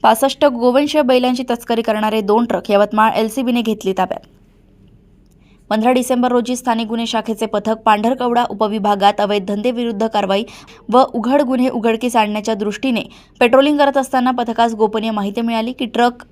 65 गोवंशीय बैलांची तस्करी करणारे 2 ट्रक यवतमाळ एलसीबीने घेतली ताब्यात। 15 डिसेंबर रोजी स्थानिक गुन्हे शाखेचे पथक पांढरकवडा उपविभागात अवैध धंदेविरुद्ध कारवाई व उघड गुन्हे उघडकीस आणण्याच्या दृष्टीने पेट्रोलिंग करत असताना पथकास गोपनीय माहिती मिळाली की ट्रक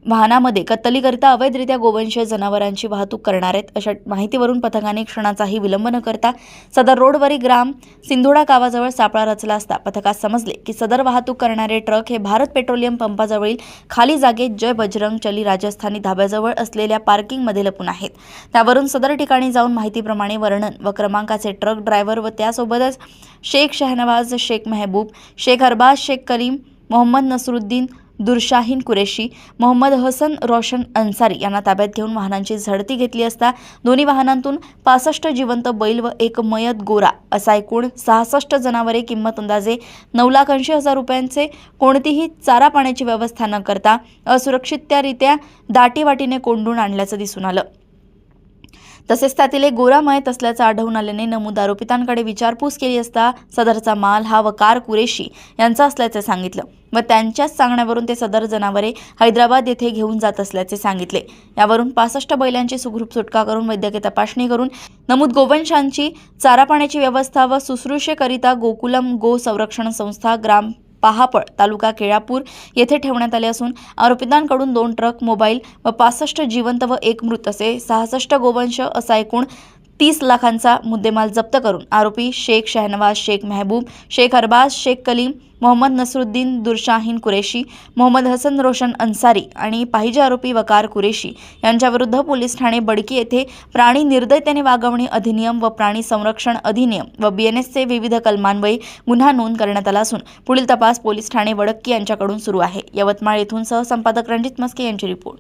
वाहनामध्ये कत्तलीकरिता अवैधरित्या गोवंशीय जनावरांची वाहतूक करणार आहेत। अशा माहितीवरून पथकाने क्षणाचाही विलंब न करता सदर रोडवरील ग्राम सिंधोडा गावाजवळ सापळा रचला असता पथकास समजले की सदर वाहतूक करणारे ट्रक हे भारत पेट्रोलियम पंपाजवळील खाली जागेत जय बजरंग चली राजस्थानी धाब्याजवळ असलेल्या पार्किंगमध्ये लपून आहेत। त्यावरून सदर ठिकाणी जाऊन माहितीप्रमाणे वर्णन व क्रमांकाचे ट्रक ड्रायव्हर व त्यासोबतच शेख शहनवाज, शेख मेहबूब, शेख अरबाज, शेख कलीम, मोहम्मद नसरुद्दीन, दुरशाहीन कुरेशी, मोहम्मद हसन रोशन अन्सारी यांना ताब्यात घेऊन वाहनांची झडती घेतली असता दोन्ही वाहनांतून 65 जिवंत बैल व एक मयत गोरा असा एकूण 66 जनावरे किंमत अंदाजे 9,80,000 रुपयांचे कोणतीही चारा पाण्याची व्यवस्था न करता असुरक्षितरित्या दाटीवाटीने कोंडून आणल्याचं दिसून आलं। तसेच त्यातील एक गोरा मयत असल्याचं आढळून आल्याने नमूद आरोपितांकडे विचारपूस केली असता सदरचा माल हा वकार कुरेशी यांचा असल्याचे सांगितलं व त्यांच्याच सांगण्यावरून ते सदर जनावरे हैदराबाद येथे घेऊन जात असल्याचे सांगितले। यावरून 65 बैलांची सुखरूप सुटका करून वैद्यकीय तपासणी करून नमूद गोवंशांची चारा पाण्याची व्यवस्था व शुश्रूषेकरिता गोकुलम गो संरक्षण संस्था ग्राम पहापळ तालुका केळापूर येथे ठेवण्यात आले असून आरोपितांकडून 2 ट्रक, मोबाईल व 65 जिवंत व 1 मृत असे 66 गोवंश असा एकूण 30 लाखांचा मुद्देमाल जप्त करून आरोपी शेख शहनवाज, शेख मेहबूब, शेख अरबाज, शेख कलीम, मोहम्मद नसरुद्दीन, दुरशाहीन कुरेशी, मोहम्मद हसन रोशन अन्सारी आणि पाहिजे आरोपी वकार कुरेशी यांच्याविरुद्ध पोलीस ठाणे बडकी येथे प्राणी निर्दयतेने वागवणे अधिनियम व प्राणी संरक्षण अधिनियम व BNSचे विविध कलमान्वये गुन्हा नोंद करण्यात आला असून पुढील तपास पोलीस ठाणे वडक्की यांच्याकडून सुरू आहे। यवतमाळ येथून सहसंपादक रणजित मस्के यांची रिपोर्ट।